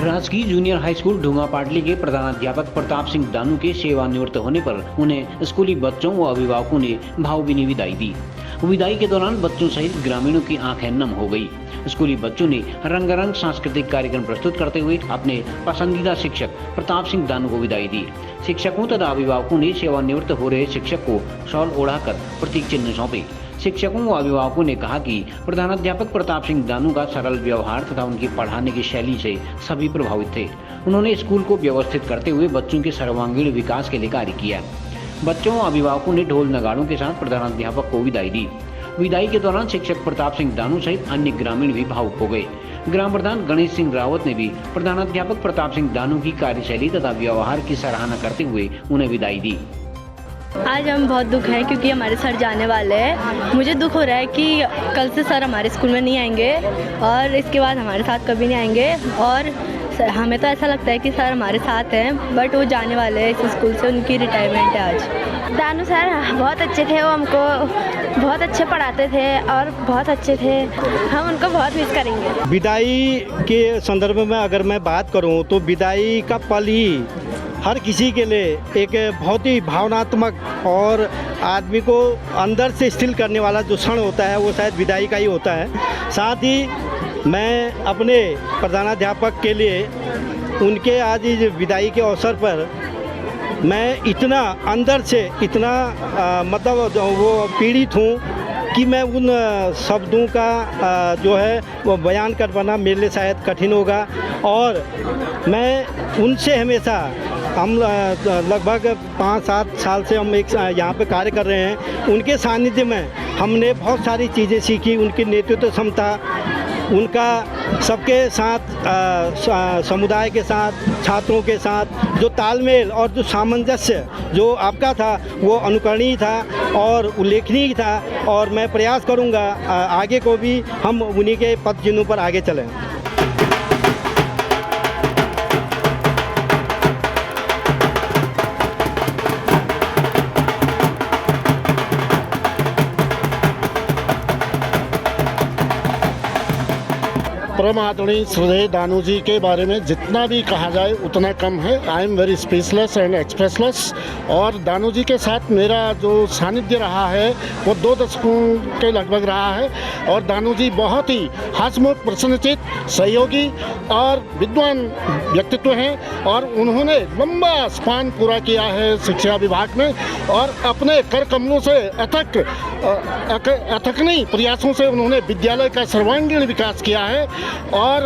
राजकीय junior high school ढूंगा पाटली के प्रधानाध्यापक प्रताप सिंह दानू के सेवानिवृत्त होने पर उन्हें स्कूली बच्चों व अभिभावकों ने भावभीनी विदाई दी। विदाई के दौरान बच्चों सहित ग्रामीणों की आंखें नम हो गई। स्कूली बच्चों ने रंगारंग सांस्कृतिक कार्यक्रम प्रस्तुत करते हुए अपने पसंदीदा शिक्षक प्रताप सिंह दानू को विदाई दी। शिक्षकों तथा अभिभावकों ने सेवानिवृत्त हो रहे शिक्षक को शॉल ओढ़ाकर प्रतीक चिन्ह सौंपे। शिक्षकों व अभिभावकों ने कहा कि प्रधानाध्यापक प्रताप सिंह दानू का सरल व्यवहार तथा उनकी पढ़ाने की शैली से सभी प्रभावित थे। उन्होंने स्कूल को व्यवस्थित करते हुए बच्चों के सर्वांगीण विकास के लिए कार्य किया। बच्चों व अभिभावकों ने ढोल नगाड़ों के साथ प्रधानाध्यापक को विदाई दी। विदाई के दौरान शिक्षक प्रताप सिंह दानू सहित अन्य ग्रामीण भी भावुक हो गए। ग्राम प्रधान गणेश सिंह रावत ने भी प्रधानाध्यापक प्रताप सिंह दानू की कार्यशैली तथा व्यवहार की सराहना करते हुए उन्हें विदाई दी। आज हम बहुत दुख है क्योंकि हमारे सर जाने वाले हैं। मुझे दुख हो रहा है कि कल से सर हमारे स्कूल में नहीं आएंगे और इसके बाद हमारे साथ कभी नहीं आएंगे। और हमें तो ऐसा लगता है कि सर हमारे साथ हैं, बट वो जाने वाले हैं इस स्कूल से, उनकी रिटायरमेंट है आज। दानू सर बहुत अच्छे थे, वो हमको बहुत अच्छे पढ़ाते थे और बहुत अच्छे थे। हम उनको बहुत मिस करेंगे। विदाई के संदर्भ में अगर मैं बात करूं तो विदाई का पल ही हर किसी के लिए एक बहुत ही भावनात्मक और आदमी को अंदर से स्थिर करने वाला जो क्षण होता है वो शायद विदाई का ही होता है। साथ ही मैं अपने प्रधानाध्यापक के लिए उनके आज इस विदाई के अवसर पर मैं इतना अंदर से इतना मतलब वो पीड़ित हूँ कि मैं उन शब्दों का जो है वो बयान कर पाना मेरे लिए शायद कठिन होगा। और मैं उनसे हमेशा हम लगभग 5-7 साल से हम एक यहाँ पे कार्य कर रहे हैं। उनके सानिध्य में हमने बहुत सारी चीज़ें सीखी। उनकी नेतृत्व क्षमता, उनका सबके साथ समुदाय के साथ छात्रों के साथ जो तालमेल और जो सामंजस्य जो आपका था वो अनुकरणीय था और उल्लेखनीय था। और मैं प्रयास करूँगा आगे को भी हम उन्हीं के पद चिन्हों पर आगे चलें। परम आदरणीय श्रद्धेय दानू जी के बारे में जितना भी कहा जाए उतना कम है। I am very speechless and expressless. और दानू जी के साथ मेरा जो सानिध्य रहा है वो 2 दशकों के लगभग रहा है। और दानू जी बहुत ही हंसमुख, प्रसन्नचित, सहयोगी और विद्वान व्यक्तित्व हैं। और उन्होंने लंबा स्पान पूरा किया है शिक्षा विभाग में और अपने कर कमलों से अथकनी प्रयासों से उन्होंने विद्यालय का सर्वांगीण विकास किया है। और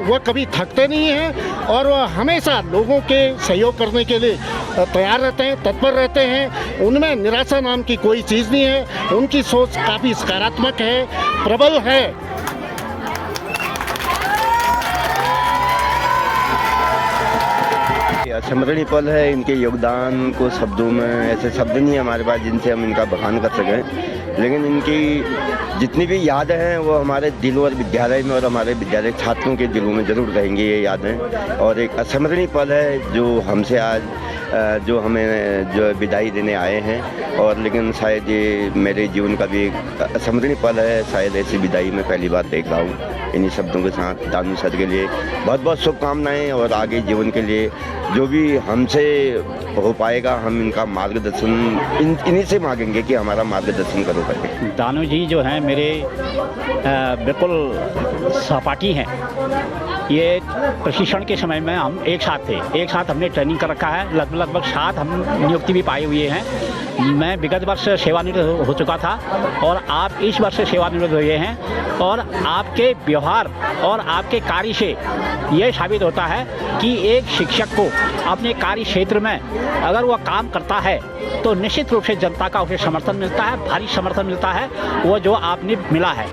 वह कभी थकते नहीं हैं और वह हमेशा लोगों के सहयोग करने के लिए तैयार रहते हैं, तत्पर रहते हैं। उनमें निराशा नाम की कोई चीज़ नहीं है। उनकी सोच काफ़ी सकारात्मक है, प्रबल है। स्मरणीय पल है। इनके योगदान को शब्दों में ऐसे शब्द नहीं है हमारे पास जिनसे हम इनका बखान कर सकें, लेकिन इनकी जितनी भी यादें हैं वो हमारे दिलों और विद्यालय में और हमारे विद्यालय छात्रों के दिलों में ज़रूर रहेंगी ये यादें। और एक अस्मरणीय पल है जो हमसे आज जो हमें जो विदाई देने आए हैं। और लेकिन शायद ये मेरे जीवन का भी एक अस्मरणीय पल है। शायद ऐसी विदाई मैं पहली बार देख रहा हूँ। इन्हीं शब्दों के साथ दानू सर के लिए बहुत बहुत शुभकामनाएं और आगे जीवन के लिए जो भी हमसे हो पाएगा हम इनका मार्गदर्शन इन्हीं से मांगेंगे कि हमारा मार्गदर्शन करो करके। दानू जी जो हैं मेरे बिल्कुल सहपाठी हैं। ये प्रशिक्षण के समय में हम एक साथ थे, एक साथ हमने ट्रेनिंग कर रखा है। लगभग 7 हम नियुक्ति भी पाए हुए हैं। मैं विगत वर्ष सेवानिवृत्त हो चुका था और आप इस वर्ष सेवानिवृत्त हुए हैं। और आपके व्यवहार और आपके कार्य से ये साबित होता है कि एक शिक्षक को अपने कार्य क्षेत्र में अगर वह काम करता है तो निश्चित रूप से जनता का उसे समर्थन मिलता है, भारी समर्थन मिलता है, वो जो आपने मिला है।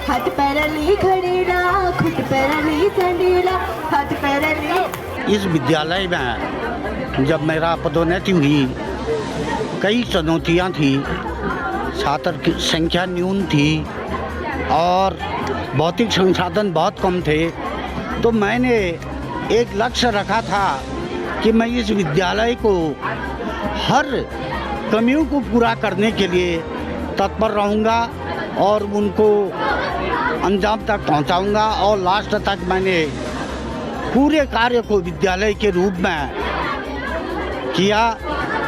हाथ पैरली खड़ीला, खुद पैरली संडीला, हाथ पैरली। इस विद्यालय में जब मेरा पदोन्नति हुई कई चुनौतियाँ थी। छात्र की संख्या न्यून थी और भौतिक संसाधन बहुत कम थे, तो मैंने एक लक्ष्य रखा था कि मैं इस विद्यालय को हर कमियों को पूरा करने के लिए तत्पर रहूँगा और उनको अंजाम तक पहुँचाऊँगा। और लास्ट तक मैंने पूरे कार्य को विद्यालय के रूप में किया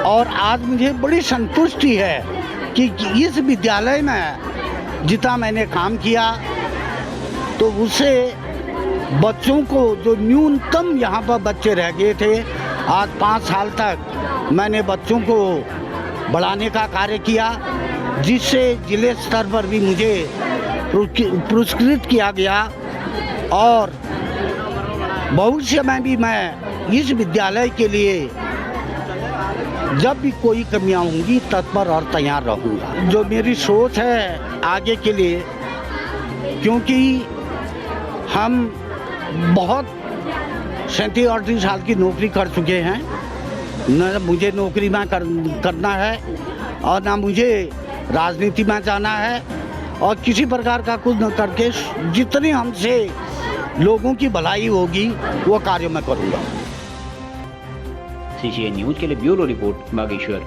और आज मुझे बड़ी संतुष्टि है कि इस विद्यालय में जितना मैंने काम किया तो उससे बच्चों को, जो न्यूनतम यहाँ पर बच्चे रह गए थे, आज 5 साल तक मैंने बच्चों को बढ़ाने का कार्य किया, जिससे जिले स्तर पर भी मुझे पुरस्कृत किया गया। और भविष्य में भी मैं इस विद्यालय के लिए जब भी कोई कमियां होंगी तत्पर और तैयार रहूँगा। जो मेरी सोच है आगे के लिए, क्योंकि हम बहुत 37-38 साल की नौकरी कर चुके हैं, न मुझे नौकरी में करना है और ना मुझे राजनीति में जाना है, और किसी प्रकार का कुछ न करके जितनी हमसे लोगों की भलाई होगी वो कार्य मैं करूँगा। CCN न्यूज के लिए ब्यूरो रिपोर्ट बागेश्वर।